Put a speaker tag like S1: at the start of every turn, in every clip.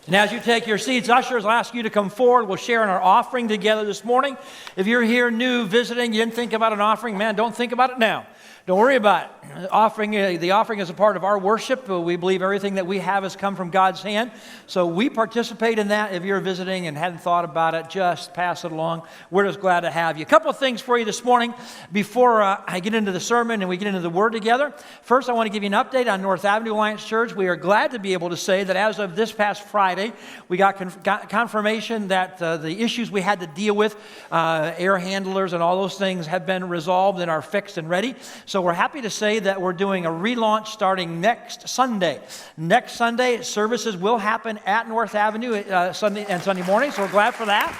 S1: And as you take your seats, ushers, I'll ask you to come forward. We'll share in our offering together this morning. If you're here new, visiting, you didn't think about an offering, man, don't think about it now. Don't worry about it. The offering is a part of our worship. We believe everything that we have has come from God's hand. So we participate in that. If you're visiting and hadn't thought about it, just pass it along. We're just glad to have you. A couple of things for you this morning before I get into the sermon and we get into the Word together. First, I want to give you an update on North Avenue Alliance Church. We are glad to be able to say that as of this past Friday, we got confirmation that the issues we had to deal with, air handlers and all those things, have been resolved and are fixed and ready. So we're happy to say that we're doing a relaunch starting next Sunday. Next Sunday, services will happen at North Avenue Sunday morning, so we're glad for that.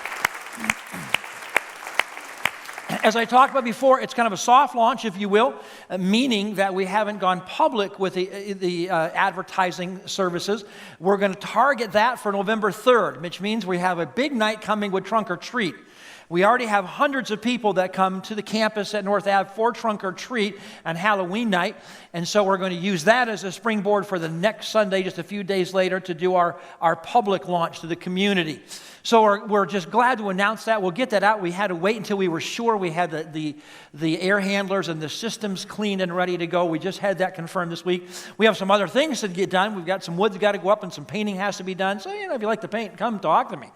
S1: As I talked about before, it's kind of a soft launch, if you will, meaning that we haven't gone public with the advertising services. We're going to target that for November 3rd, which means we have a big night coming with Trunk or Treat. We already have hundreds of people that come to the campus at North Ave for Trunk or Treat on Halloween night, and so we're going to use that as a springboard for the next Sunday, just a few days later, to do our public launch to the community. So we're just glad to announce that. We'll get that out. We had to wait until we were sure we had the air handlers and the systems cleaned and ready to go. We just had that confirmed this week. We have some other things to get done. We've got some wood that got to go up and some painting has to be done. So, if you like to paint, come talk to me.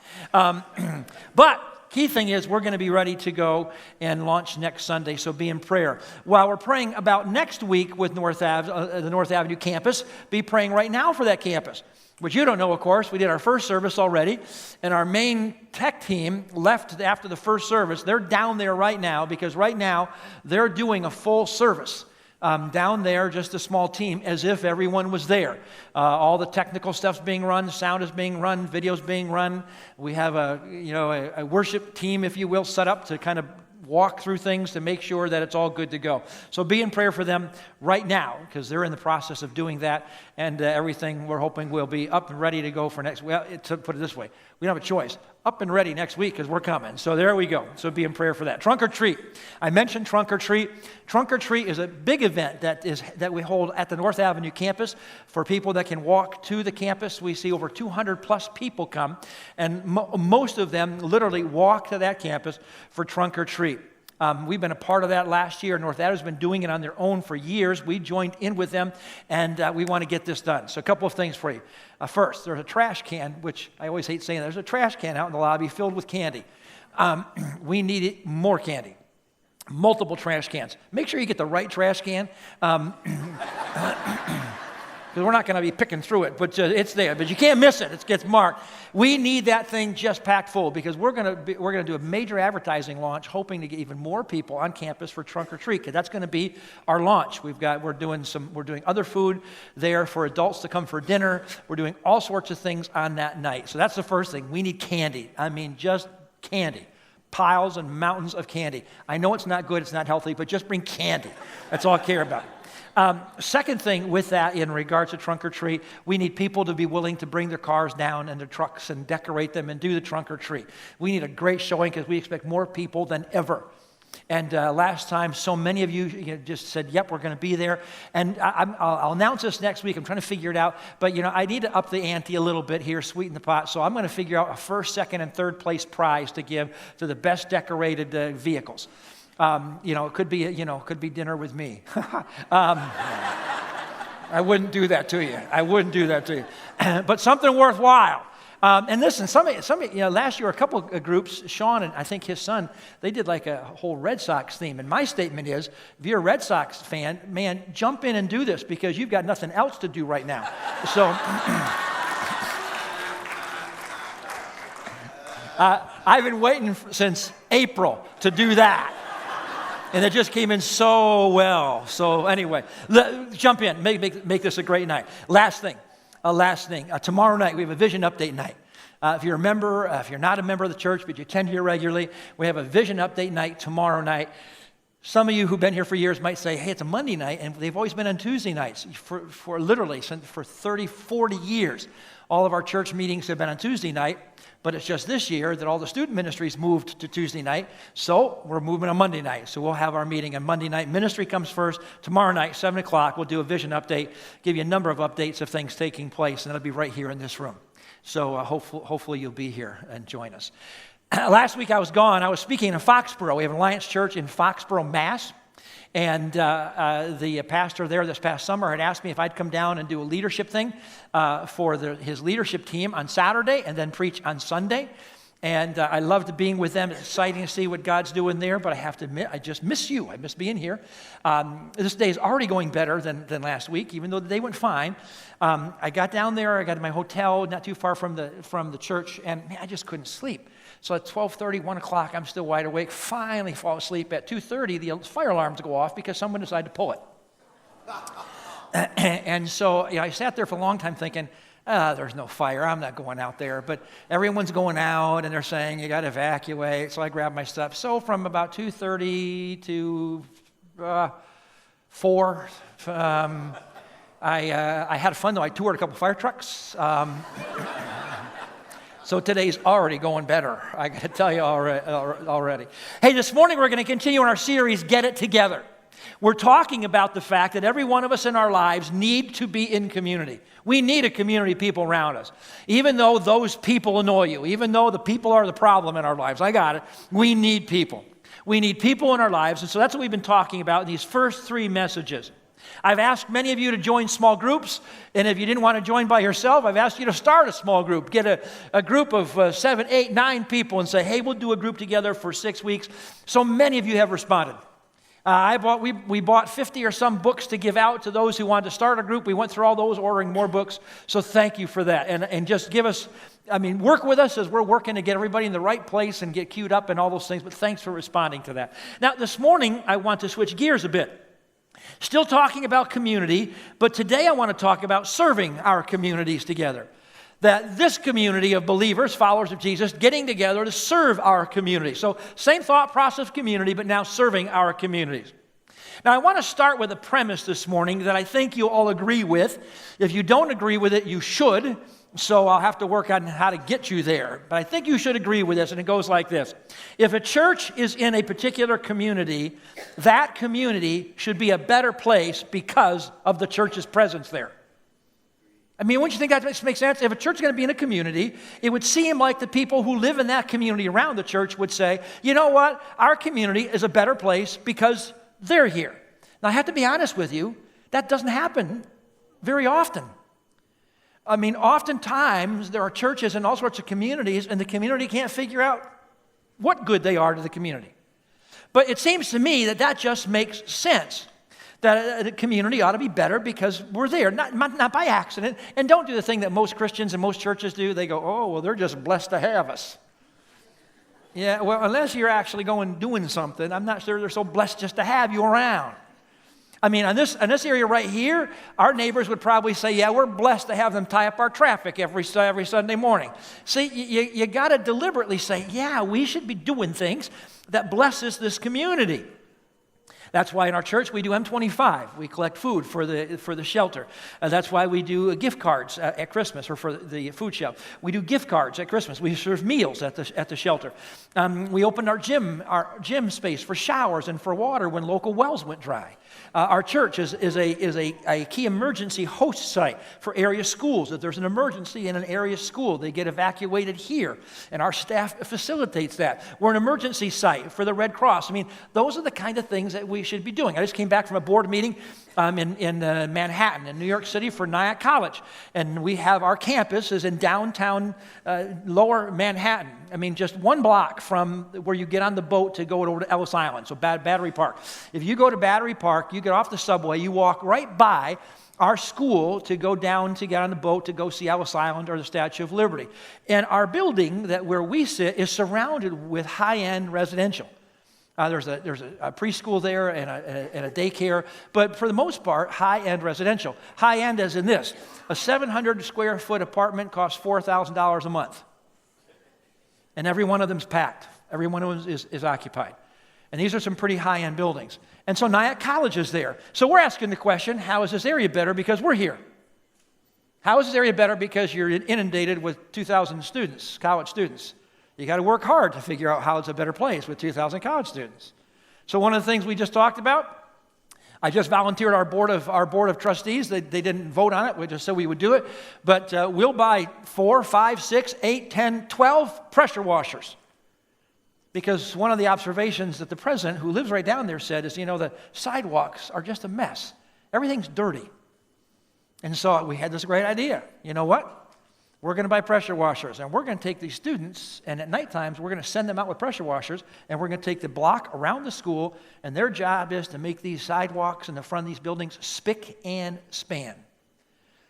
S1: But key thing is we're going to be ready to go and launch next Sunday, so be in prayer. While we're praying about next week with the North Avenue campus, be praying right now for that campus. Which you don't know, of course, we did our first service already, and our main tech team left after the first service. They're down there right now because right now they're doing a full service. Down there, just a small team, as if everyone was there. All the technical stuff's being run, sound is being run, video's being run. We have a worship team, if you will, set up to kind of walk through things to make sure that it's all good to go. So be in prayer for them right now, because they're in the process of doing that, and everything we're hoping will be up and ready to go for next week. Well, to put it this way, we don't have a choice. Up and ready next week because we're coming. So there we go. So be in prayer for that. Trunk or Treat. I mentioned Trunk or Treat. Trunk or Treat is a big event that we hold at the North Avenue campus for people that can walk to the campus. We see over 200 plus people come, and most of them literally walk to that campus for Trunk or Treat. We've been a part of that last year. North Avenue's been doing it on their own for years. We joined in with them, and we want to get this done. So a couple of things for you. First, there's a trash can, which I always hate saying, there's a trash can out in the lobby filled with candy. We need more candy. Multiple trash cans. Make sure you get the right trash can. Because we're not going to be picking through it, but it's there. But you can't miss it. It gets marked. We need that thing just packed full because we're going to do a major advertising launch, hoping to get even more people on campus for Trunk or Treat. Because that's going to be our launch. We're doing other food there for adults to come for dinner. We're doing all sorts of things on that night. So that's the first thing. We need candy. I mean, just candy. Piles and mountains of candy. I know it's not good. It's not healthy, but just bring candy. That's all I care about. Second thing with that in regards to Trunk or Treat, we need people to be willing to bring their cars down and their trucks and decorate them and do the Trunk or Treat. We need a great showing because we expect more people than ever. And last time, so many of you just said, yep, we're going to be there. And I'll announce this next week. I'm trying to figure it out. But, I need to up the ante a little bit here, sweeten the pot. So I'm going to figure out a first, second, and third place prize to give to the best decorated vehicles. It could be dinner with me. I wouldn't do that to you. But something worthwhile. And listen, last year a couple of groups, Sean and I think his son, they did like a whole Red Sox theme. And my statement is, if you're a Red Sox fan, man, jump in and do this because you've got nothing else to do right now. So I've been waiting since April to do that. And it just came in so well. So anyway, jump in. Make this a great night. Last thing. Tomorrow night, we have a vision update night. If you're a member, if you're not a member of the church, but you attend here regularly, we have a vision update night tomorrow night. Some of you who've been here for years might say, hey, it's a Monday night, and they've always been on Tuesday nights for 30, 40 years. All of our church meetings have been on Tuesday night, but it's just this year that all the student ministries moved to Tuesday night, so we're moving on Monday night. So we'll have our meeting on Monday night. Ministry comes first. Tomorrow night, 7 o'clock, we'll do a vision update, give you a number of updates of things taking place, and it'll be right here in this room. So hopefully you'll be here and join us. Last week I was gone. I was speaking in Foxborough. We have an Alliance Church in Foxborough, Mass. And the pastor there this past summer had asked me if I'd come down and do a leadership thing for his leadership team on Saturday and then preach on Sunday. And I loved being with them. It's exciting to see what God's doing there, but I have to admit, I just miss you. I miss being here. This day is already going better than last week, even though the day went fine. I got down there. I got to my hotel not too far from the church, and man, I just couldn't sleep. So at 12:30, 1 o'clock, I'm still wide awake. Finally fall asleep. At 2:30, the fire alarms go off because someone decided to pull it. And so I sat there for a long time thinking, there's no fire. I'm not going out there. But everyone's going out, and they're saying, you got to evacuate. So I grabbed my stuff. So from about 2:30 to 4, I had fun, though. I toured a couple fire trucks. So today's already going better, I got to tell you already. Hey, this morning we're going to continue in our series, Get It Together. We're talking about the fact that every one of us in our lives need to be in community. We need a community of people around us. Even though those people annoy you, even though the people are the problem in our lives, I got it, we need people. We need people in our lives, and so that's what we've been talking about in these first 3 messages. I've asked many of you to join small groups, and if you didn't want to join by yourself, I've asked you to start a small group. Get a group of 7, 8, 9 people and say, hey, we'll do a group together for 6 weeks. So many of you have responded. We bought 50 or some books to give out to those who wanted to start a group. We went through all those, ordering more books. So thank you for that. And just give us, work with us as we're working to get everybody in the right place and get queued up and all those things. But thanks for responding to that. Now, this morning, I want to switch gears a bit. Still talking about community, but today I want to talk about serving our communities together. That this community of believers, followers of Jesus, getting together to serve our community. So same thought process of community, but now serving our communities. Now I want to start with a premise this morning that I think you'll all agree with. If you don't agree with it, you should. So I'll have to work on how to get you there. But I think you should agree with this, and it goes like this. If a church is in a particular community, that community should be a better place because of the church's presence there. Wouldn't you think that makes sense? If a church is going to be in a community, it would seem like the people who live in that community around the church would say, you know what? Our community is a better place because they're here. Now, I have to be honest with you, that doesn't happen very often. Oftentimes there are churches in all sorts of communities, and the community can't figure out what good they are to the community. But it seems to me that just makes sense, that a community ought to be better because we're there, not by accident. And don't do the thing that most Christians and most churches do. They go, oh, well, they're just blessed to have us. Yeah, well, unless you're actually doing something, I'm not sure they're so blessed just to have you around. On this area right here, our neighbors would probably say, yeah, we're blessed to have them tie up our traffic every Sunday morning. See, you got to deliberately say, yeah, we should be doing things that blesses this community. That's why in our church we do M25. We collect food for the shelter. That's why we do gift cards at Christmas, or for the food shelf. We do gift cards at Christmas. We serve meals at the shelter. We opened our gym space for showers and for water when local wells went dry. Our church is a key emergency host site for area schools. If there's an emergency in an area school, they get evacuated here, and our staff facilitates that. We're an emergency site for the Red Cross. Those are the kind of things that we should be doing. I just came back from a board meeting in Manhattan, in New York City, for Nyack College, and we have our campus is in downtown lower Manhattan. Just 1 block from where you get on the boat to go over to Ellis Island, so Battery Park. If you go to Battery Park, you get off the subway, you walk right by our school to go down to get on the boat to go see Ellis Island or the Statue of Liberty. And our building where we sit is surrounded with high-end residential. There's a preschool there and a daycare, but for the most part, high-end residential. High-end as in this: a 700-square-foot apartment costs $4,000 a month. And every one of them is packed. Every one of them is occupied. And these are some pretty high-end buildings. And so Nyack College is there. So we're asking the question, how is this area better because we're here? How is this area better because you're inundated with 2,000 students, college students? You got to work hard to figure out how it's a better place with 2,000 college students. So one of the things we just talked about, I just volunteered our board of trustees. They didn't vote on it. We just said we would do it. But we'll buy 4, 5, 6, 8, 10, 12 pressure washers. Because one of the observations that the president, who lives right down there, said is, the sidewalks are just a mess. Everything's dirty. And so we had this great idea. You know what? We're going to buy pressure washers, and we're going to take these students, and at night times, we're going to send them out with pressure washers, and we're going to take the block around the school, and their job is to make these sidewalks in the front of these buildings spick and span.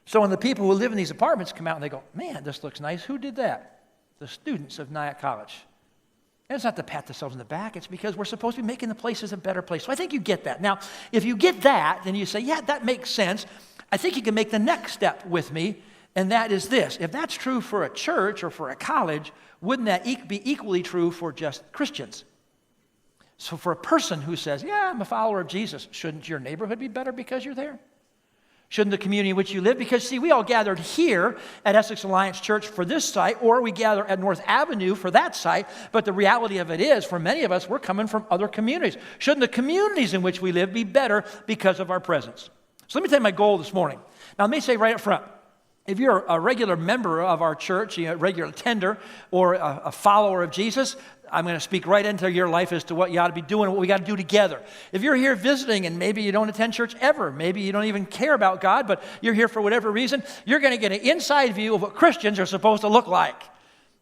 S1: So when the people who live in these apartments come out and they go, man, this looks nice, who did that? The students of Nyack College. And it's not to pat themselves in the back, it's because we're supposed to be making the places a better place. So I think you get that. Now, if you get that, and you say, yeah, that makes sense, I think you can make the next step with me. And that is this. If that's true for a church or for a college, wouldn't that be equally true for just Christians? So for a person who says, yeah, I'm a follower of Jesus, shouldn't your neighborhood be better because you're there? Shouldn't the community in which you live? Because, see, we all gathered here at Essex Alliance Church for this site, or we gather at North Avenue for that site. But the reality of it is, for many of us, we're coming from other communities. Shouldn't the communities in which we live be better because of our presence? So let me tell you my goal this morning. Now, let me say right up front, if you're a regular member of our church, a regular attender, or a follower of Jesus, I'm going to speak right into your life as to what you ought to be doing, what we got to do together. If you're here visiting and maybe you don't attend church ever, maybe you don't even care about God, but you're here for whatever reason, you're going to get an inside view of what Christians are supposed to look like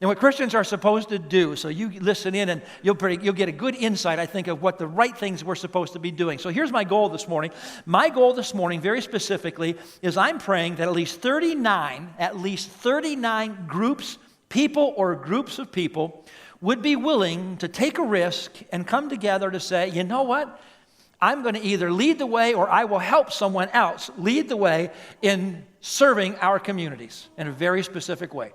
S1: and what Christians are supposed to do. So you listen in and you'll get a good insight, I think, of what the right things we're supposed to be doing. So here's my goal this morning. My goal this morning, very specifically, is I'm praying that at least 39 groups, people or groups of people would be willing to take a risk and come together to say, you know what? I'm going to either lead the way or I will help someone else lead the way in serving our communities in a very specific way.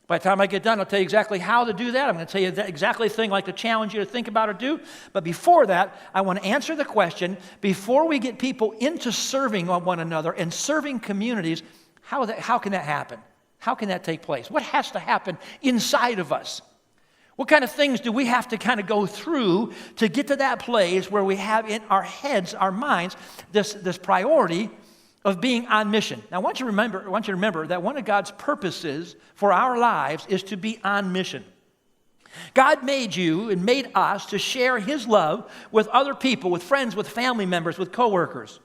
S1: By the time I get done, I'll tell you exactly how to do that. I'm going to tell you exactly the thing like to challenge you to think about or do. But before that, I want to answer the question, before we get people into serving one another and serving communities, how can that happen? How can that take place? What has to happen inside of us? What kind of things do we have to kind of go through to get to that place where we have in our heads, our minds, this priority of being on mission? Now, I want you to remember that one of God's purposes for our lives is to be on mission. God made you and made us to share His love with other people, with friends, with family members, with coworkers.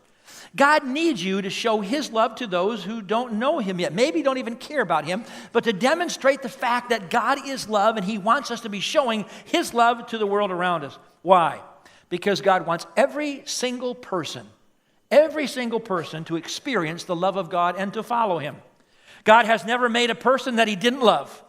S1: God needs you to show His love to those who don't know Him yet, maybe don't even care about Him, but to demonstrate the fact that God is love and He wants us to be showing His love to the world around us. Why? Because God wants every single person to experience the love of God and to follow Him. God has never made a person that He didn't love.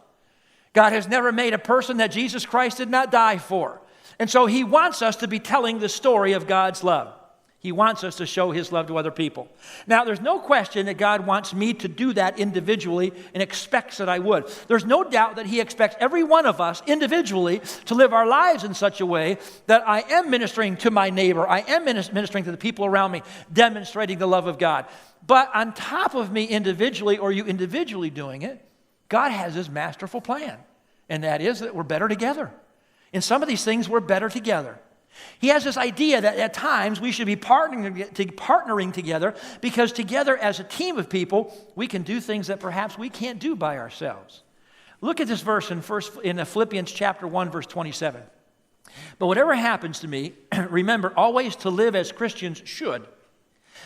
S1: God has never made a person that Jesus Christ did not die for. And so He wants us to be telling the story of God's love. He wants us to show His love to other people. Now, there's no question that God wants me to do that individually and expects that I would. There's no doubt that He expects every one of us individually to live our lives in such a way that I am ministering to my neighbor, I am ministering to the people around me, demonstrating the love of God. But on top of me individually, or you individually doing it, God has His masterful plan, and that is that we're better together. In some of these things, we're better together. He has this idea that at times we should be partnering together, because together as a team of people, we can do things that perhaps we can't do by ourselves. Look at this verse in Philippians chapter 1, verse 27. But whatever happens to me, remember always to live as Christians should,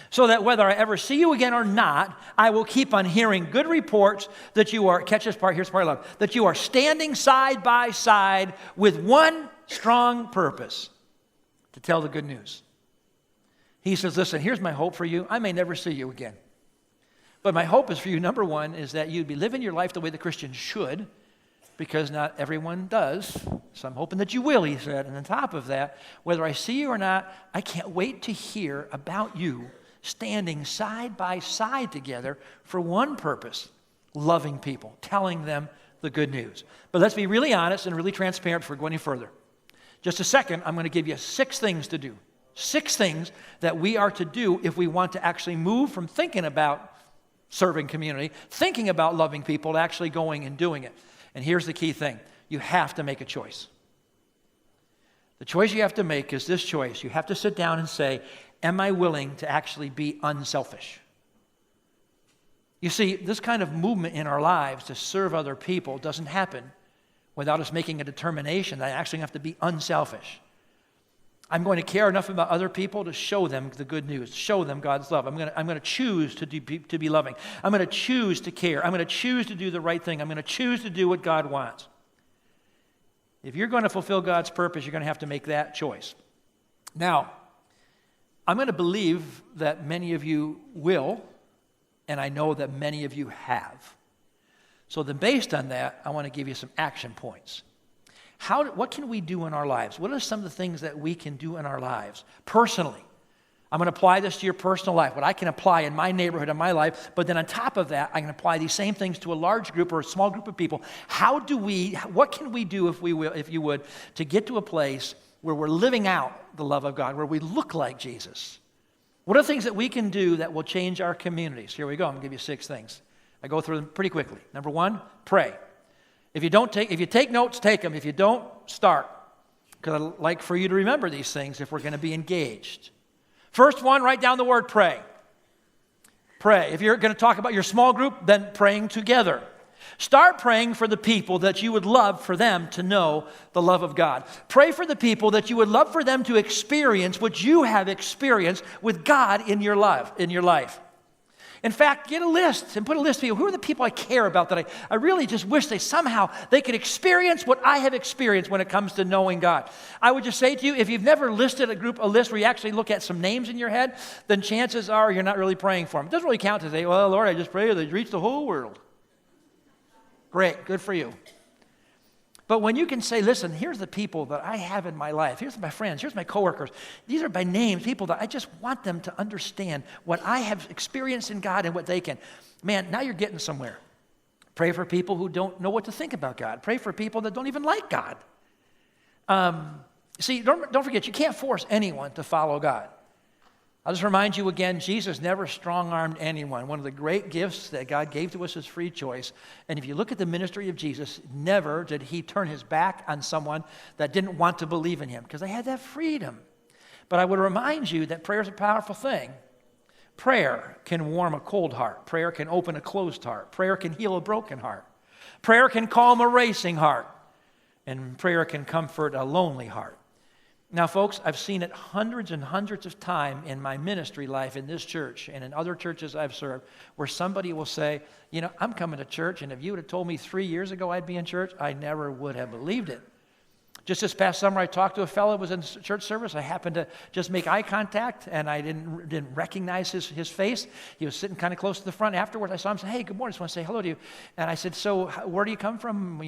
S1: so that whether I ever see you again or not, I will keep on hearing good reports that you are, catch this part, here's the part I love, that you are standing side by side with one strong purpose, to tell the good news. He says, listen, here's my hope for you. I may never see you again. But my hope is for you, number one, is that you'd be living your life the way the Christian should, because not everyone does. So I'm hoping that you will, he said. And on top of that, whether I see you or not, I can't wait to hear about you standing side by side together for one purpose, loving people, telling them the good news. But let's be really honest and really transparent before we go any further. Just a second, I'm going to give you 6 things to do. 6 things that we are to do if we want to actually move from thinking about serving community, thinking about loving people, to actually going and doing it. And here's the key thing. You have to make a choice. The choice you have to make is this choice. You have to sit down and say, Am I willing to actually be unselfish? You see, this kind of movement in our lives to serve other people doesn't happen without us making a determination that I actually have to be unselfish. I'm going to care enough about other people to show them the good news, show them God's love. I'm going to choose to be loving. I'm going to choose to care. I'm going to choose to do the right thing. I'm going to choose to do what God wants. If you're going to fulfill God's purpose, you're going to have to make that choice. Now, I'm going to believe that many of you will, and I know that many of you have. So then based on that, I want to give you some action points. What can we do in our lives? What are some of the things that we can do in our lives personally? I'm going to apply this to your personal life, what I can apply in my neighborhood, in my life, but then on top of that, I can apply these same things to a large group or a small group of people. What can we do, if you would, to get to a place where we're living out the love of God, where we look like Jesus? What are things that we can do that will change our communities? Here we go. I'm going to give you 6 things. I go through them pretty quickly. Number 1, pray. If you take notes, take them. If you don't, start. Because I'd like for you to remember these things if we're going to be engaged. First one, write down the word pray. Pray. If you're going to talk about your small group, then praying together. Start praying for the people that you would love for them to know the love of God. Pray for the people that you would love for them to experience what you have experienced with God in your life. In fact, get a list and put a list of people. Who are the people I care about that I really just wish they could experience what I have experienced when it comes to knowing God? I would just say to you, if you've never listed a list where you actually look at some names in your head, then chances are you're not really praying for them. It doesn't really count to say, well, Lord, I just pray that you reach the whole world. Great, good for you. But when you can say, listen, here's the people that I have in my life. Here's my friends. Here's my coworkers. These are by names, people that I just want them to understand what I have experienced in God and what they can. Man, now you're getting somewhere. Pray for people who don't know what to think about God. Pray for people that don't even like God. See, don't forget, you can't force anyone to follow God. I'll just remind you again, Jesus never strong-armed anyone. One of the great gifts that God gave to us is free choice. And if you look at the ministry of Jesus, never did he turn his back on someone that didn't want to believe in him, because they had that freedom. But I would remind you that prayer is a powerful thing. Prayer can warm a cold heart. Prayer can open a closed heart. Prayer can heal a broken heart. Prayer can calm a racing heart. And prayer can comfort a lonely heart. Now, folks, I've seen it hundreds and hundreds of times in my ministry life in this church and in other churches I've served, where somebody will say, I'm coming to church, and if you would have told me 3 years ago I'd be in church, I never would have believed it. Just this past summer, I talked to a fellow who was in church service. I happened to just make eye contact, and I didn't recognize his face. He was sitting kind of close to the front. Afterwards, I saw him say, hey, good morning. I just want to say hello to you. And I said, so where do you come from?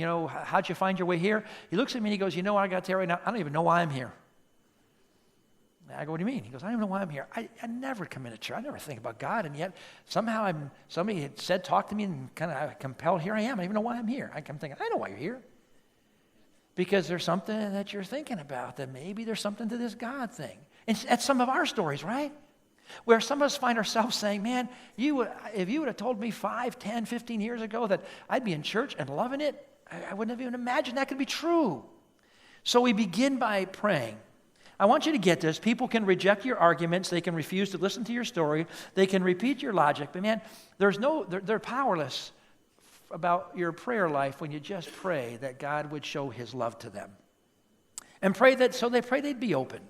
S1: How'd you find your way here? He looks at me and he goes, what I got to tell you right now? I don't even know why I'm here. I go, what do you mean? He goes, I don't even know why I'm here. I never come into church. I never think about God, and yet somehow somebody had said, talk to me, and kind of compelled, here I am. I don't even know why I'm here. I'm thinking, I know why you're here. Because there's something that you're thinking about, that maybe there's something to this God thing. And that's some of our stories, right? Where some of us find ourselves saying, man, if you would have told me 5, 10, 15 years ago that I'd be in church and loving it, I wouldn't have even imagined that could be true. So we begin by praying. I want you to get this. People can reject your arguments. They can refuse to listen to your story. They can repeat your logic. But man, they're powerless about your prayer life when you just pray that God would show his love to them. And pray they'd be open.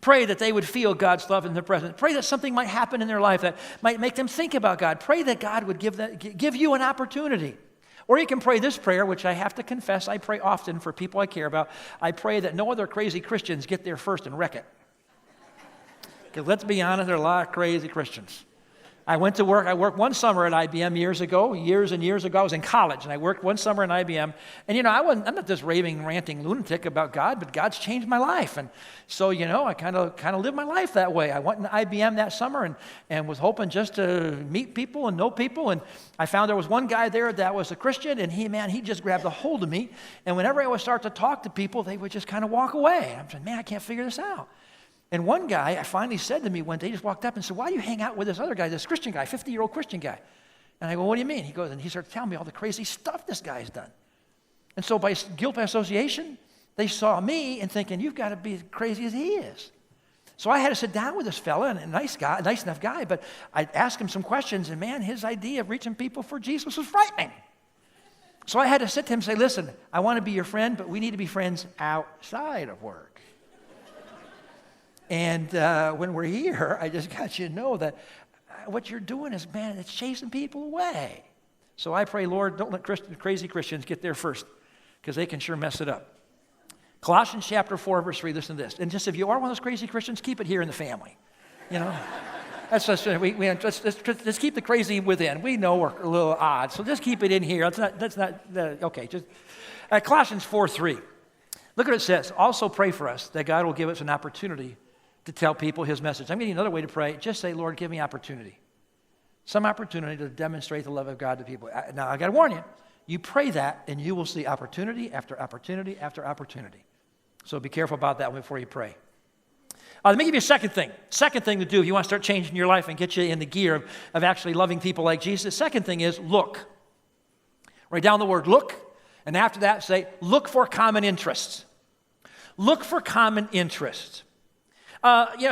S1: Pray that they would feel God's love in their presence. Pray that something might happen in their life that might make them think about God. Pray that God would give you an opportunity. Or you can pray this prayer, which I have to confess, I pray often for people I care about. I pray that no other crazy Christians get there first and wreck it. Because let's be honest, there are a lot of crazy Christians. I worked one summer at IBM years and years ago. I was in college, and I worked one summer in IBM. And, I'm not this raving, ranting lunatic about God, but God's changed my life. And so, I kind of lived my life that way. I went into IBM that summer and was hoping just to meet people and know people. And I found there was one guy there that was a Christian, and he just grabbed a hold of me. And whenever I would start to talk to people, they would just kind of walk away. And I'm saying, man, I can't figure this out. And one guy, I finally said to me one day, he just walked up and said, why do you hang out with this other guy, this Christian guy, 50-year-old Christian guy? And I go, what do you mean? He goes, and he started telling me all the crazy stuff this guy's done. And so by guilt by association, they saw me and thinking, you've got to be as crazy as he is. So I had to sit down with this fella, and a nice enough guy, but I asked him some questions, and man, his idea of reaching people for Jesus was frightening. So I had to sit to him and say, listen, I want to be your friend, but we need to be friends outside of work. And when we're here, I just got you to know that what you're doing is, man, it's chasing people away. So I pray, Lord, don't let crazy Christians get there first, because they can sure mess it up. Colossians chapter 4, verse 3, listen to this. And just if you are one of those crazy Christians, keep it here in the family. You know, let's keep the crazy within. We know we're a little odd, so just keep it in here. Okay. Colossians 4:3. Look at what it says. Also pray for us that God will give us an opportunity to tell people his message. I'm getting another way to pray. Just say, Lord, give me opportunity. Some opportunity to demonstrate the love of God to people. Now, I got to warn you. You pray that, and you will see opportunity after opportunity after opportunity. So be careful about that before you pray. Let me give you a second thing. Second thing to do if you want to start changing your life and get you in the gear of actually loving people like Jesus. The second thing is look. Write down the word look, and after that say, look for common interests. Look for common interests.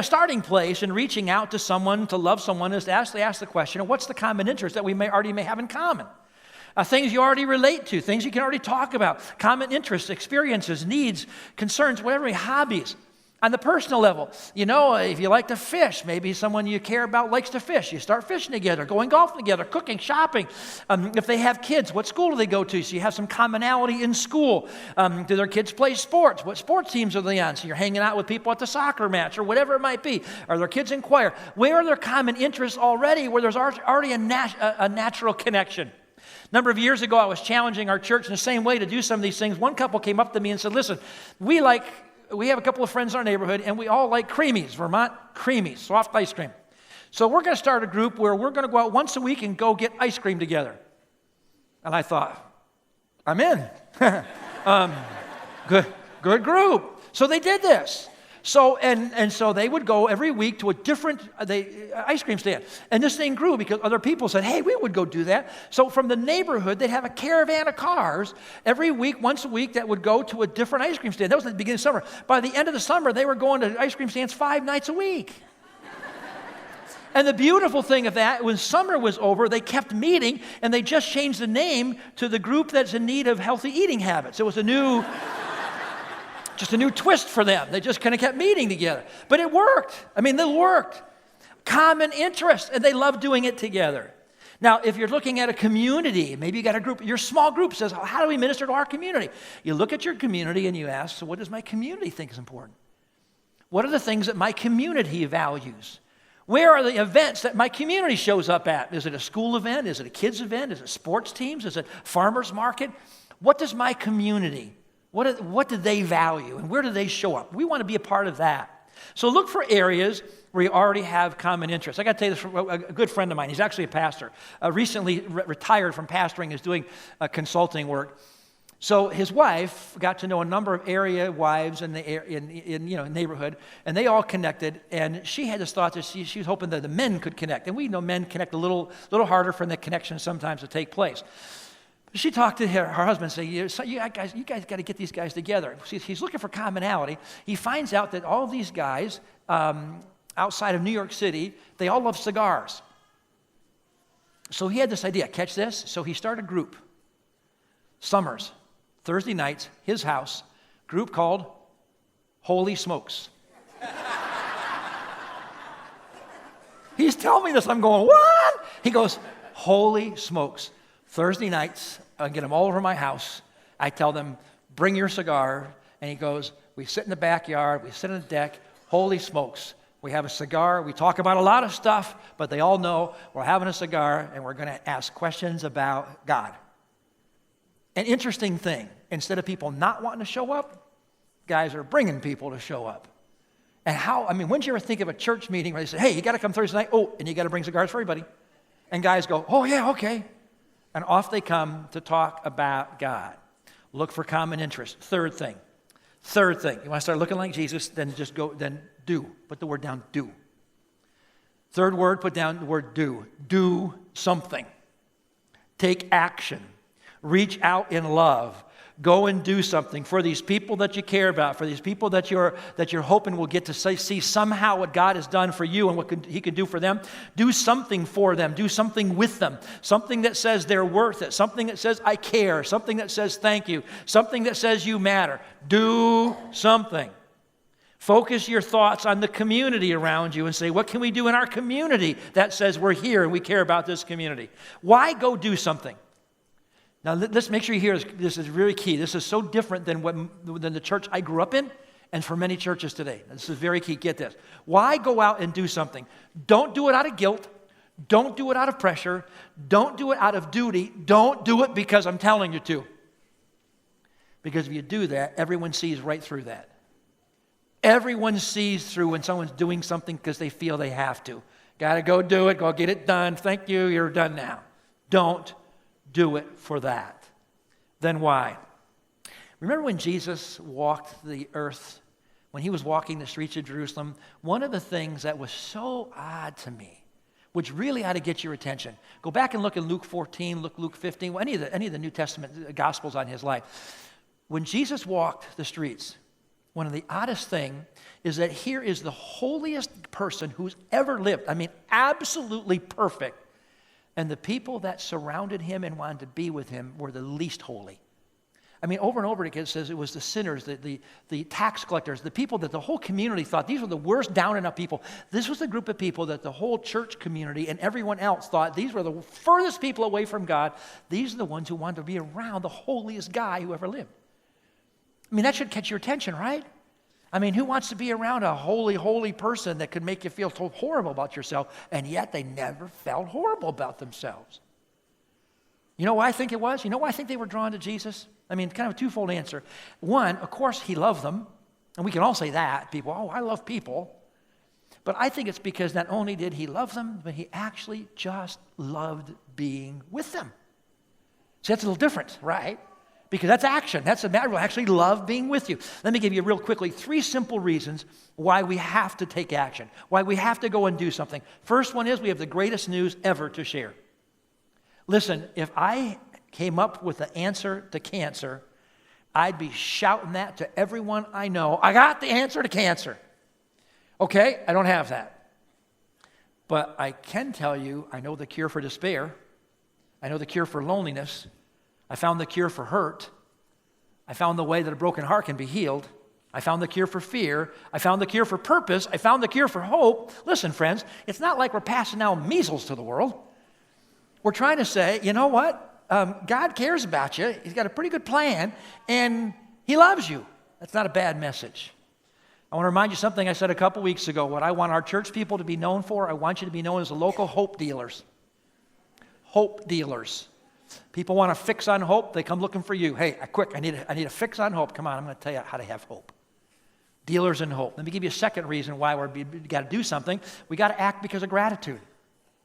S1: Starting place in reaching out to someone, to love someone, is to actually ask the question, what's the common interest that we may have in common? Things you already relate to, things you can already talk about, common interests, experiences, needs, concerns, whatever, hobbies. On the personal level, if you like to fish, maybe someone you care about likes to fish. You start fishing together, going golfing together, cooking, shopping. If they have kids, what school do they go to? So you have some commonality in school. Do their kids play sports? What sports teams are they on? So you're hanging out with people at the soccer match or whatever it might be. Are their kids in choir? Where are there common interests already where there's already a natural connection? A number of years ago, I was challenging our church in the same way to do some of these things. One couple came up to me and said, listen, we have a couple of friends in our neighborhood, and we all like creamies, Vermont creamies, soft ice cream. So we're going to start a group where we're going to go out once a week and go get ice cream together. And I thought, I'm in. Good group. So they did this. So so they would go every week to a different ice cream stand. And this thing grew because other people said, hey, we would go do that. So from the neighborhood, they'd have a caravan of cars every week, once a week, that would go to a different ice cream stand. That was at the beginning of summer. By the end of the summer, they were going to ice cream stands 5 nights a week. And the beautiful thing of that, when summer was over, they kept meeting, and they just changed the name to the group that's in need of healthy eating habits. It was just a new twist for them. They just kind of kept meeting together. But it worked. It worked. Common interest, and they love doing it together. Now, if you're looking at a community, maybe you got a group, your small group says, how do we minister to our community? You look at your community and you ask, so what does my community think is important? What are the things that my community values? Where are the events that my community shows up at? Is it a school event? Is it a kids event? Is it sports teams? Is it farmers market? What does my community What do they value, and where do they show up? We want to be a part of that. So look for areas where you already have common interests. I got to tell you this from a good friend of mine. He's actually a pastor. Recently retired from pastoring, is doing consulting work. So his wife got to know a number of area wives in the neighborhood, and they all connected. And she had this thought that she was hoping that the men could connect. And we know men connect a little harder for the connection sometimes to take place. She talked to her husband and said, you guys got to get these guys together. He's looking for commonality. He finds out that all these guys outside of New York City, they all love cigars. So he had this idea, catch this? So he started a group, summers, Thursday nights, his house, group called Holy Smokes. He's telling me this, I'm going, what? He goes, Holy Smokes. Thursday nights, I get them all over my house. I tell them, bring your cigar. And he goes, we sit in the backyard, we sit on the deck, holy smokes. We have a cigar, we talk about a lot of stuff, but they all know we're having a cigar and we're going to ask questions about God. An interesting thing, instead of people not wanting to show up, guys are bringing people to show up. And when did you ever think of a church meeting where they say, hey, you got to come Thursday night, and you got to bring cigars for everybody. And guys go, oh yeah, okay. And off they come to talk about God. Look for common interest. Third thing. You want to start looking like Jesus, then do. Put the word down, do. Third word, put down the word do. Do something. Take action. Reach out in love. Go and do something for these people that you care about, for these people that you're hoping will get to see somehow what God has done for you and what He can do for them. Do something for them. Do something with them. Something that says they're worth it. Something that says I care. Something that says thank you. Something that says you matter. Do something. Focus your thoughts on the community around you and say, what can we do in our community that says we're here and we care about this community? Why go do something? Now, let's make sure you hear this. This is really key. This is so different than the church I grew up in and for many churches today. This is very key. Get this. Why go out and do something? Don't do it out of guilt. Don't do it out of pressure. Don't do it out of duty. Don't do it because I'm telling you to. Because if you do that, everyone sees right through that. Everyone sees through when someone's doing something because they feel they have to. Got to go do it. Go get it done. Thank you. You're done now. Don't do it for that. Then why? Remember when Jesus walked the earth, when He was walking the streets of Jerusalem, one of the things that was so odd to me, which really ought to get your attention. Go back and look at Luke 14, Luke 15, any of the New Testament Gospels on His life. When Jesus walked the streets, one of the oddest things is that here is the holiest person who's ever lived. I mean, absolutely perfect. And the people that surrounded Him and wanted to be with Him were the least holy. I mean, over and over again, it says it was the sinners, the tax collectors, the people that the whole community thought these were the worst down and out people. This was the group of people that the whole church community and everyone else thought these were the furthest people away from God. These are the ones who wanted to be around the holiest guy who ever lived. I mean, that should catch your attention, right? I mean, who wants to be around a holy person that could make you feel so horrible about yourself, and yet they never felt horrible about themselves? You know why I think it was? You know why I think they were drawn to Jesus? I mean, kind of a twofold answer. One, of course, He loved them, and we can all say that. People, oh, I love people. But I think it's because not only did He love them, but He actually just loved being with them. See, that's a little different, right? Because that's action. That's a matter. We'll actually love being with you. Let me give you real quickly 3 simple reasons why we have to take action, why we have to go and do something. First one is we have the greatest news ever to share. Listen, if I came up with the answer to cancer, I'd be shouting that to everyone I know. I got the answer to cancer. Okay, I don't have that. But I can tell you, I know the cure for despair. I know the cure for loneliness. I found the cure for hurt. I found the way that a broken heart can be healed. I found the cure for fear. I found the cure for purpose. I found the cure for hope. Listen, friends, it's not like we're passing out measles to the world. We're trying to say, you know what? God cares about you. He's got a pretty good plan, and He loves you. That's not a bad message. I want to remind you something I said a couple weeks ago. What I want our church people to be known for, I want you to be known as the local hope dealers. Hope dealers. People want a fix on hope. They come looking for you. Hey, quick, I need a fix on hope. Come on, I'm going to tell you how to have hope. Dealers in hope. Let me give you a second reason why we got to do something. We got to act because of gratitude.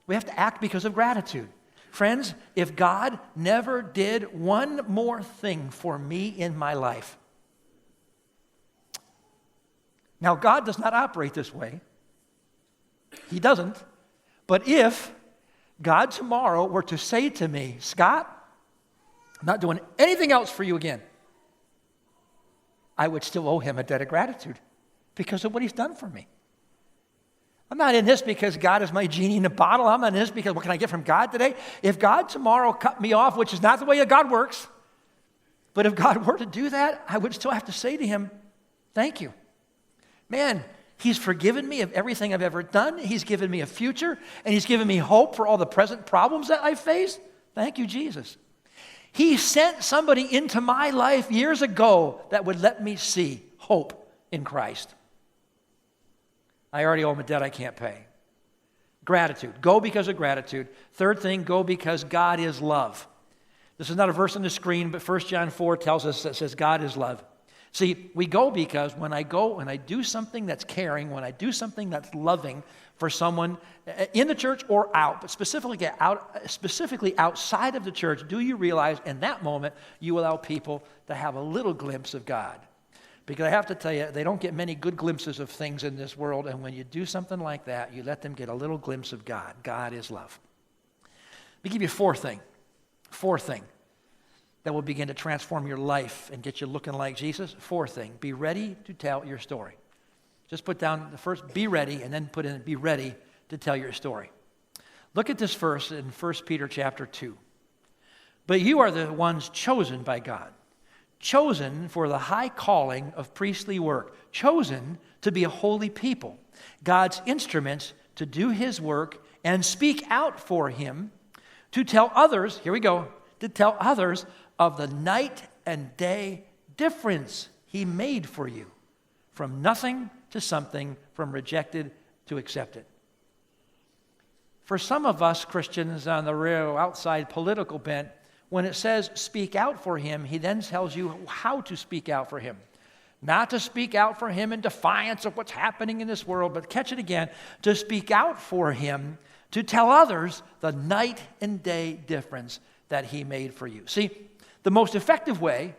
S1: We have to act because of gratitude. Friends, if God never did one more thing for me in my life. Now, God does not operate this way. He doesn't. But if God tomorrow were to say to me, Scott, I'm not doing anything else for you again, I would still owe Him a debt of gratitude because of what He's done for me. I'm not in this because God is my genie in a bottle. I'm not in this because what can I get from God today? If God tomorrow cut me off, which is not the way that God works, but if God were to do that, I would still have to say to Him, thank you. Man, He's forgiven me of everything I've ever done. He's given me a future, and He's given me hope for all the present problems that I face. Thank you, Jesus. He sent somebody into my life years ago that would let me see hope in Christ. I already owe Him a debt I can't pay. Gratitude. Go because of gratitude. Third thing, go because God is love. This is not a verse on the screen, but 1 John 4 tells us that says God is love. See, we go because when I go and I do something that's caring, when I do something that's loving for someone in the church or out, but specifically outside of the church, do you realize in that moment you allow people to have a little glimpse of God? Because I have to tell you, they don't get many good glimpses of things in this world, and when you do something like that, you let them get a little glimpse of God. God is love. Let me give you a fourth thing. that will begin to transform your life and get you looking like Jesus. Fourth thing, be ready to tell your story. Just put down the first, be ready, and then put in, be ready to tell your story. Look at this verse in 1 Peter chapter 2. But you are the ones chosen by God, chosen for the high calling of priestly work, chosen to be a holy people, God's instruments to do his work and speak out for him, to tell others, here we go, to tell others of the night and day difference he made for you, from nothing to something, from rejected to accepted. For some of us Christians on the real outside political bent, when it says speak out for him, he then tells you how to speak out for him. Not to speak out for him in defiance of what's happening in this world, but catch it again, to speak out for him, to tell others the night and day difference that he made for you. See, the most effective way,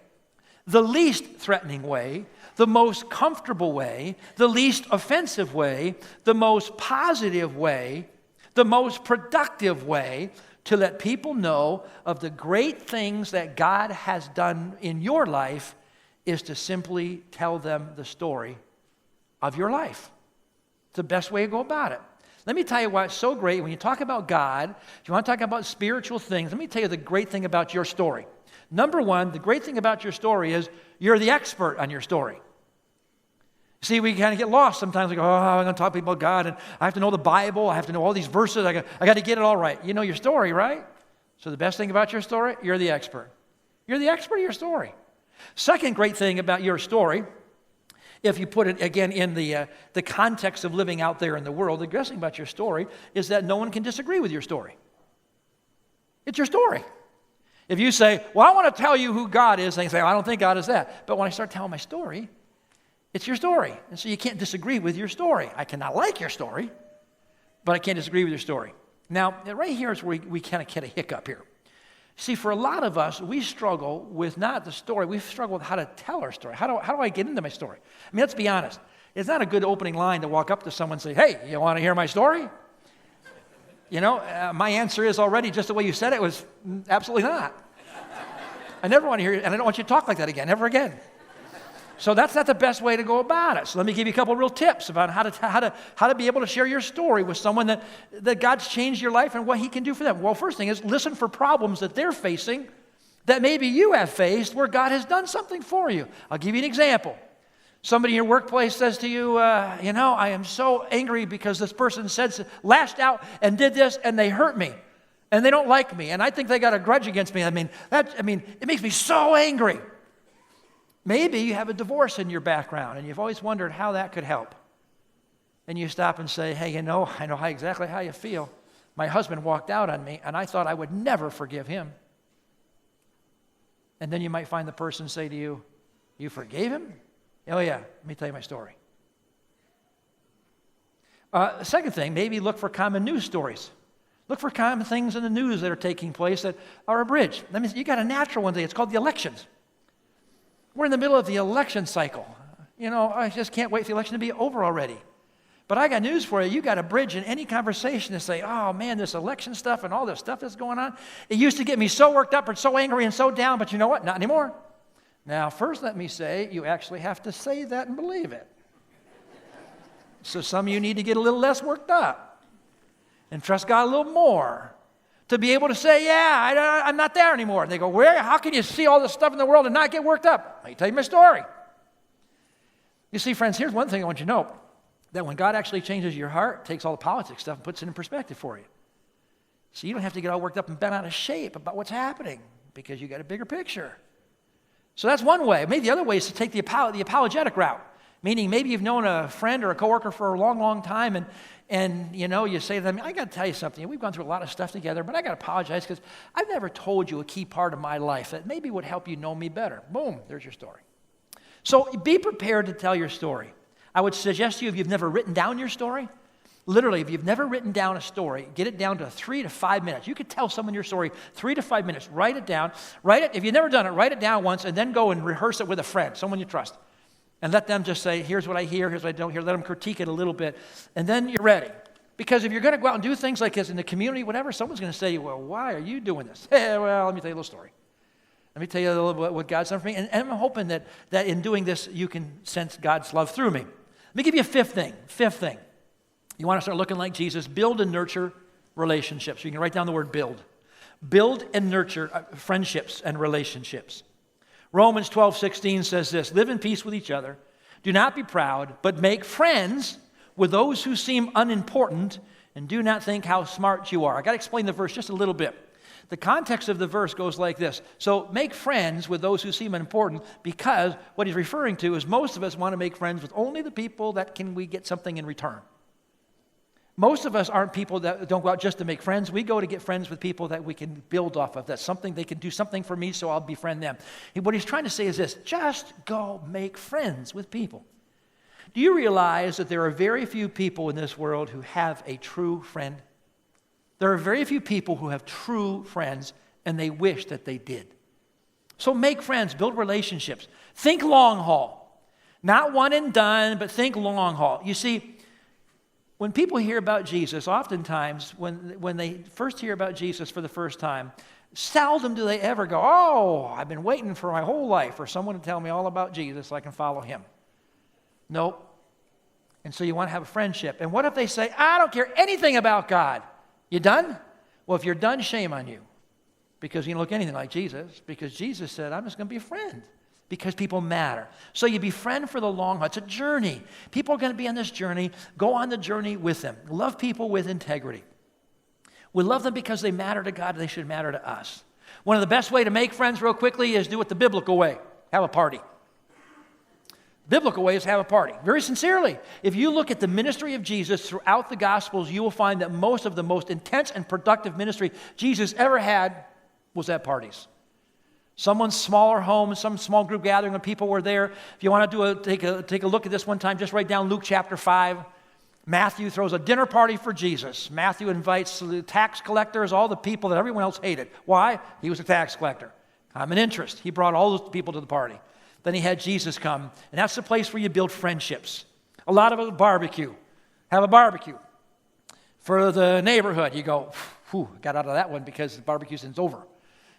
S1: the least threatening way, the most comfortable way, the least offensive way, the most positive way, the most productive way to let people know of the great things that God has done in your life is to simply tell them the story of your life. It's the best way to go about it. Let me tell you why it's so great. When you talk about God, if you want to talk about spiritual things, let me tell you the great thing about your story. Number one, the great thing about your story is you're the expert on your story. See, we kind of get lost sometimes. We go, I'm going to talk to people about God, and I have to know the Bible. I have to know all these verses. I got to get it all right. You know your story, right? So the best thing about your story, you're the expert. You're the expert of your story. Second great thing about your story, if you put it again in the context of living out there in the world, the great thing about your story is that no one can disagree with your story. It's your story. If you say, well, I want to tell you who God is, they say, I don't think God is that. But when I start telling my story, it's your story. And so you can't disagree with your story. I cannot like your story, but I can't disagree with your story. Now, right here is where we kind of get a hiccup here. See, for a lot of us, we struggle with not the story. We struggle with how to tell our story. How do I get into my story? I mean, let's be honest. It's not a good opening line to walk up to someone and say, hey, you want to hear my story? You know, my answer is already, just the way you said it, was absolutely not. I never want to hear you, and I don't want you to talk like that again, ever again. So that's not the best way to go about it. So let me give you a couple of real tips about how to be able to share your story with someone that God's changed your life and what he can do for them. Well, first thing is listen for problems that they're facing that maybe you have faced where God has done something for you. I'll give you an example. Somebody in your workplace says to you, I am so angry because this person lashed out and did this and they hurt me and they don't like me and I think they got a grudge against me. It makes me so angry. Maybe you have a divorce in your background and you've always wondered how that could help. And you stop and say, hey, I know exactly how you feel. My husband walked out on me and I thought I would never forgive him. And then you might find the person say to you, you forgave him? Oh yeah, let me tell you my story. Second thing, maybe look for common news stories. Look for common things in the news that are taking place that are abridged. You got a natural one today. It's called the elections. We're in the middle of the election cycle. I just can't wait for the election to be over already. But I got news for you. You got a bridge in any conversation to say, oh man, this election stuff and all this stuff that's going on, it used to get me so worked up and so angry and so down, but you know what? Not anymore. Now, first let me say, you actually have to say that and believe it. So some of you need to get a little less worked up and trust God a little more to be able to say, yeah, I'm not there anymore. And they go, how can you see all this stuff in the world and not get worked up? Let me tell you my story. You see, friends, here's one thing I want you to know, that when God actually changes your heart, takes all the politics stuff and puts it in perspective for you. So you don't have to get all worked up and bent out of shape about what's happening because you got a bigger picture. So that's one way. Maybe the other way is to take the apologetic route, meaning maybe you've known a friend or a coworker for a long, long time, and you say to them, I got to tell you something. We've gone through a lot of stuff together, but I got to apologize because I've never told you a key part of my life that maybe would help you know me better. Boom, there's your story. So be prepared to tell your story. I would suggest to you, if you've never written down your story, literally, if you've never written down a story, get it down to 3 to 5 minutes. You could tell someone your story 3 to 5 minutes. Write it down. If you've never done it, write it down once and then go and rehearse it with a friend, someone you trust. And let them just say, here's what I hear, here's what I don't hear. Let them critique it a little bit. And then you're ready. Because if you're going to go out and do things like this in the community, whatever, someone's going to say, well, why are you doing this? Hey, well, let me tell you a little story. Let me tell you a little bit what God's done for me. And I'm hoping that in doing this, you can sense God's love through me. Let me give you a fifth thing. Fifth thing. You want to start looking like Jesus, build and nurture relationships. You can write down the word build. Build and nurture friendships and relationships. Romans 12:16 says this, live in peace with each other. Do not be proud, but make friends with those who seem unimportant, and do not think how smart you are. I got to explain the verse just a little bit. The context of the verse goes like this. So make friends with those who seem unimportant, because what he's referring to is most of us want to make friends with only the people that we get something in return. Most of us aren't people that don't go out just to make friends. We go to get friends with people that we can build off of. That's something, they can do something for me, so I'll befriend them. What he's trying to say is this, just go make friends with people. Do you realize that there are very few people in this world who have a true friend? There are very few people who have true friends, and they wish that they did. So make friends, build relationships. Think long haul. Not one and done, but think long haul. You see, when people hear about Jesus, oftentimes when they first hear about Jesus for the first time, seldom do they ever go, oh, I've been waiting for my whole life for someone to tell me all about Jesus so I can follow him. Nope. And so you want to have a friendship. And what if they say, I don't care anything about God? You done? Well, if you're done, shame on you. Because you don't look anything like Jesus. Because Jesus said, I'm just going to be a friend. Because people matter. So you befriend for the long haul. It's a journey. People are going to be on this journey. Go on the journey with them. Love people with integrity. We love them because they matter to God. They should matter to us. One of the best way to make friends real quickly is do it the biblical way. Have a party. Biblical way is have a party. Very sincerely. If you look at the ministry of Jesus throughout the Gospels, you will find that most of the most intense and productive ministry Jesus ever had was at parties. Someone's smaller home, some small group gathering when people were there. If you want to take a look at this one time, just write down Luke chapter 5. Matthew throws a dinner party for Jesus. Matthew invites the tax collectors, all the people that everyone else hated. Why? He was a tax collector. Common interest. He brought all those people to the party. Then he had Jesus come. And that's the place where you build friendships. A lot of it, barbecue. Have a barbecue. For the neighborhood, you go, whew, got out of that one because the barbecue season's over.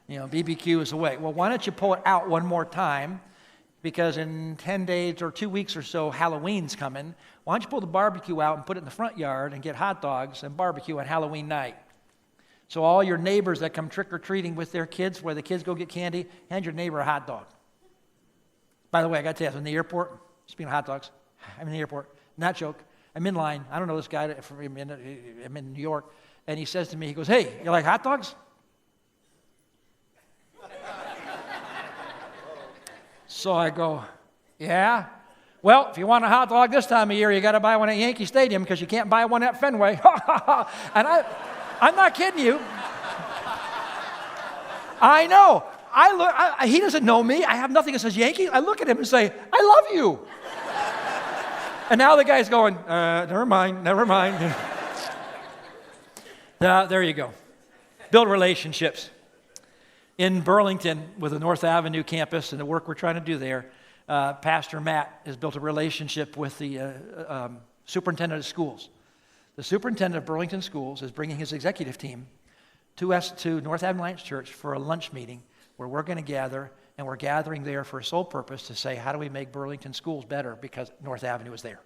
S1: You know, BBQ is away. Well, why don't you pull it out one more time? Because in 10 days or 2 weeks or so, Halloween's coming. Why don't you pull the barbecue out and put it in the front yard and get hot dogs and barbecue on Halloween night? So all your neighbors that come trick-or-treating with their kids, where the kids go get candy, hand your neighbor a hot dog. By the way, I got to tell you, I was in the airport, speaking of hot dogs, I'm in the airport, not joke, I'm in line, I don't know this guy, I'm in New York, and he says to me, he goes, hey, you like hot dogs? So I go, yeah. Well, if you want a hot dog this time of year, you got to buy one at Yankee Stadium because you can't buy one at Fenway. And I'm not kidding you. I know. He doesn't know me. I have nothing that says Yankee. I look at him and say, I love you. And now the guy's going, never mind. There you go. Build relationships. In Burlington, with the North Avenue campus and the work we're trying to do there, Pastor Matt has built a relationship with the superintendent of schools. The superintendent of Burlington Schools is bringing his executive team to North Avenue Alliance Church for a lunch meeting where we're going to gather, and we're gathering there for a sole purpose to say, how do we make Burlington schools better because North Avenue is there?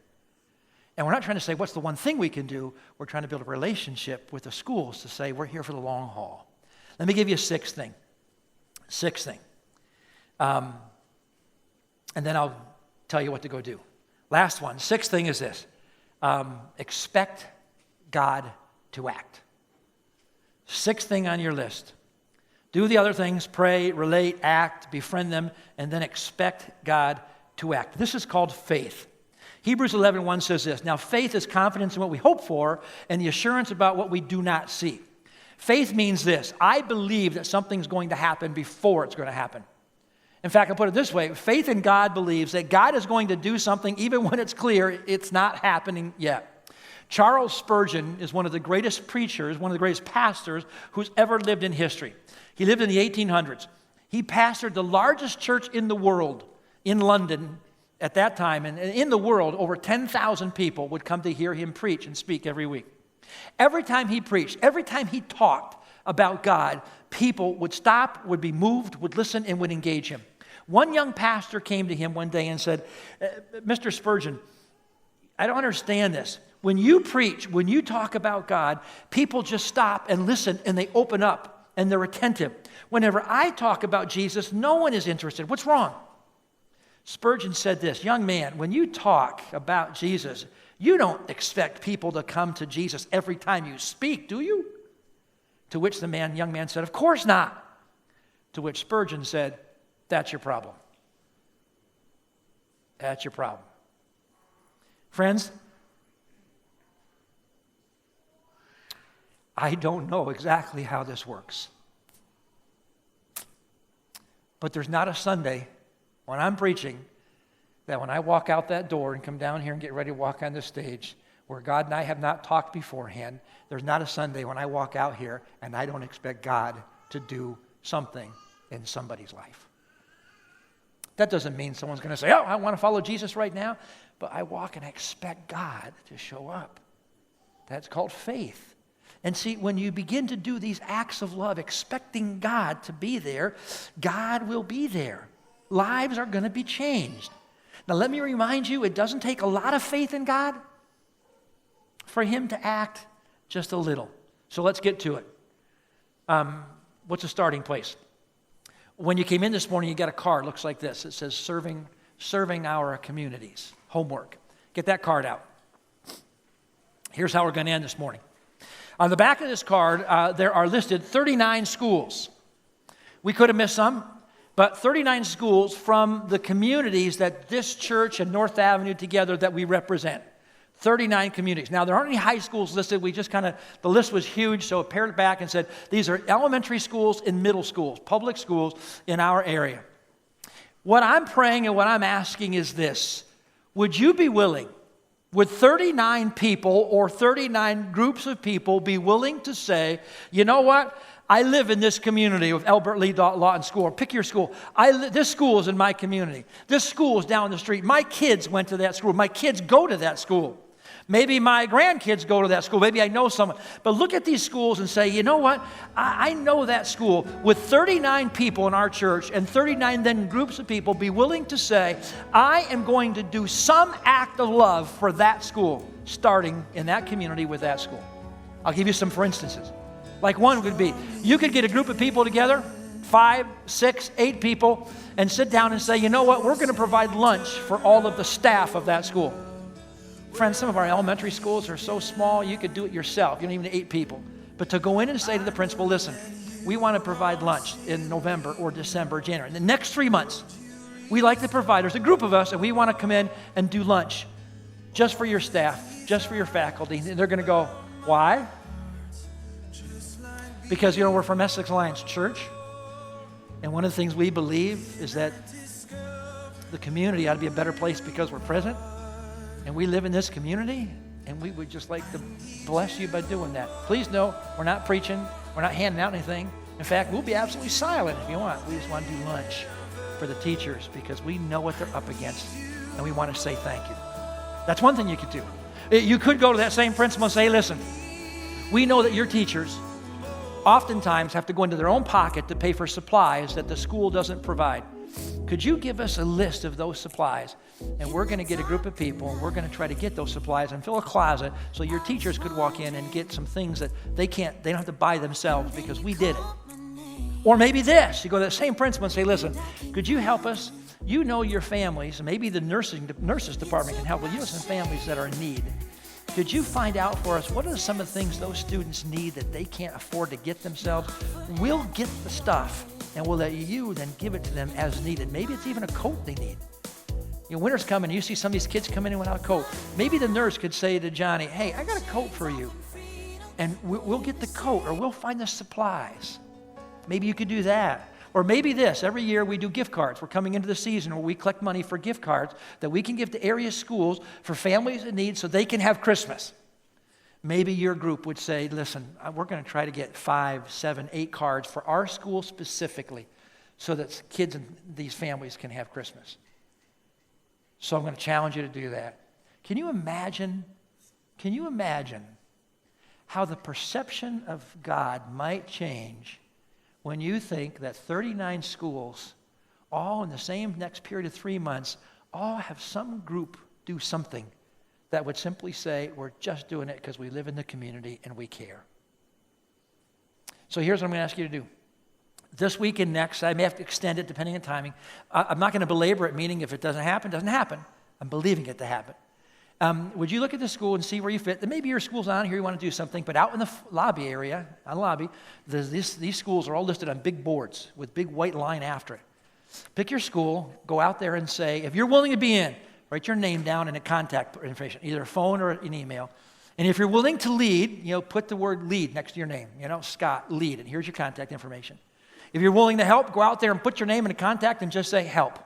S1: And we're not trying to say, what's the one thing we can do? We're trying to build a relationship with the schools to say, we're here for the long haul. Let me give you a sixth thing. And then I'll tell you what to go do. Last one. Sixth thing is this. Expect God to act. Sixth thing on your list. Do the other things, pray, relate, act, befriend them, and then expect God to act. This is called faith. Hebrews 11:1 says this, now faith is confidence in what we hope for and the assurance about what we do not see. Faith means this, I believe that something's going to happen before it's going to happen. In fact, I'll put it this way, faith in God believes that God is going to do something even when it's clear it's not happening yet. Charles Spurgeon is one of the greatest preachers, one of the greatest pastors who's ever lived in history. He lived in the 1800s. He pastored the largest church in the world, in London at that time. And in the world, over 10,000 people would come to hear him preach and speak every week. Every time he preached, every time he talked, about God, people would stop, would be moved, would listen, and would engage him. One young pastor came to him one day and said, Mr. Spurgeon, I don't understand this. When you preach, when you talk about God, people just stop and listen, and they open up, and they're attentive. Whenever I talk about Jesus, no one is interested. What's wrong? Spurgeon said this, young man, when you talk about Jesus, you don't expect people to come to Jesus every time you speak, do you? To which the young man said, of course not. To which Spurgeon said, that's your problem. That's your problem. Friends, I don't know exactly how this works. But there's not a Sunday when I'm preaching that when I walk out that door and come down here and get ready to walk on the stage where God and I have not talked beforehand, there's not a Sunday when I walk out here and I don't expect God to do something in somebody's life. That doesn't mean someone's going to say, oh, I want to follow Jesus right now. But I walk and I expect God to show up. That's called faith. And see, when you begin to do these acts of love, expecting God to be there, God will be there. Lives are going to be changed. Now, let me remind you, it doesn't take a lot of faith in God for him to act just a little. So let's get to it. What's the starting place? When you came in this morning, you got a card. Looks like this. It says, serving our communities. Homework. Get that card out. Here's how we're going to end this morning. On the back of this card, there are listed 39 schools. We could have missed some, but 39 schools from the communities that this church and North Avenue together that we represent. 39 communities. Now, there aren't any high schools listed. We just the list was huge, so I pared it back and said, these are elementary schools and middle schools, public schools in our area. What I'm praying and what I'm asking is this. Would you be willing, would 39 people or 39 groups of people be willing to say, you know what? I live in this community of Albert Lee Lawton School. Or pick your school. This school is in my community. This school is down the street. My kids went to that school. My kids go to that school. Maybe my grandkids go to that school. Maybe I know someone. But look at these schools and say, you know what? I know that school. With 39 people in our church and 39 then groups of people be willing to say, I am going to do some act of love for that school, starting in that community with that school. I'll give you some for instances. Like one would be, you could get a group of people together, 5, 6, 8 people, and sit down and say, you know what? We're going to provide lunch for all of the staff of that school. Friends, some of our elementary schools are so small, you could do it yourself. You don't even need 8 people. But to go in and say to the principal, listen, we want to provide lunch in November or December or January. In the next 3 months, we like to provide, there's a group of us, and we want to come in and do lunch just for your staff, just for your faculty. And they're going to go, why? Because, we're from Essex Alliance Church. And one of the things we believe is that the community ought to be a better place because we're present. And we live in this community, and we would just like to bless you by doing that. Please know, we're not preaching. We're not handing out anything. In fact, we'll be absolutely silent if you want. We just want to do lunch for the teachers because we know what they're up against, and we want to say thank you. That's one thing you could do. You could go to that same principal and say, listen, we know that your teachers oftentimes have to go into their own pocket to pay for supplies that the school doesn't provide. Could you give us a list of those supplies? And we're going to get a group of people, and we're going to try to get those supplies and fill a closet so your teachers could walk in and get some things that they don't have to buy themselves because we did it. Or maybe this, you go to that same principal and say, listen, could you help us? You know your families, maybe the nurses department can help. Well, you know some families that are in need. Could you find out for us what are some of the things those students need that they can't afford to get themselves? We'll get the stuff, and we'll let you then give it to them as needed. Maybe it's even a coat they need. Winter's coming, you see some of these kids coming in without a coat. Maybe the nurse could say to Johnny, hey, I got a coat for you. And we'll get the coat, or we'll find the supplies. Maybe you could do that. Or maybe this, every year we do gift cards. We're coming into the season where we collect money for gift cards that we can give to area schools for families in need so they can have Christmas. Maybe your group would say, listen, we're going to try to get 5, 7, 8 cards for our school specifically so that kids and these families can have Christmas. So I'm going to challenge you to do that. Can you imagine how the perception of God might change when you think that 39 schools, all in the same next period of 3 months, all have some group do something that would simply say, we're just doing it because we live in the community and we care. So here's what I'm going to ask you to do. This week and next, I may have to extend it depending on timing. I'm not going to belabor it, meaning if it doesn't happen, it doesn't happen. I'm believing it to happen. Would you look at the school and see where you fit? Maybe your school's on here, you want to do something, but out in the lobby area, on the lobby, these schools are all listed on big boards with big white line after it. Pick your school, go out there and say, if you're willing to be in, write your name down and a contact information, either a phone or an email. And if you're willing to lead, put the word lead next to your name. Scott, lead, and here's your contact information. If you're willing to help, go out there and put your name in a contact and just say, help.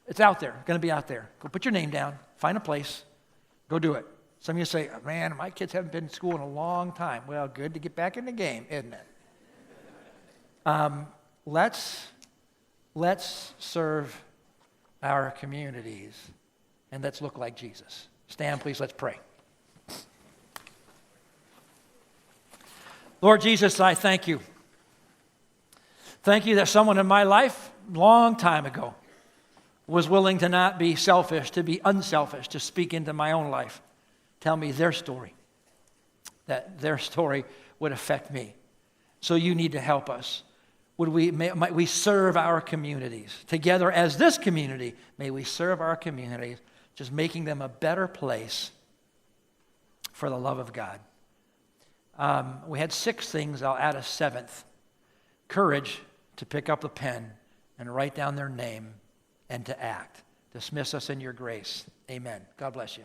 S1: It's out there, going to be out there. Go put your name down, find a place, go do it. Some of you say, man, my kids haven't been in school in a long time. Well, good to get back in the game, isn't it? Let's serve our communities, and let's look like Jesus. Stand, please, let's pray. Lord Jesus, I thank you. Thank you that someone in my life, long time ago, was willing to not be selfish, to be unselfish, to speak into my own life. Tell me their story, that their story would affect me. So you need to help us. Might we serve our communities together as this community? May we serve our communities, just making them a better place for the love of God. We had 6 things. I'll add a 7th. Courage to pick up the pen and write down their name and to act. Dismiss us in your grace. Amen. God bless you.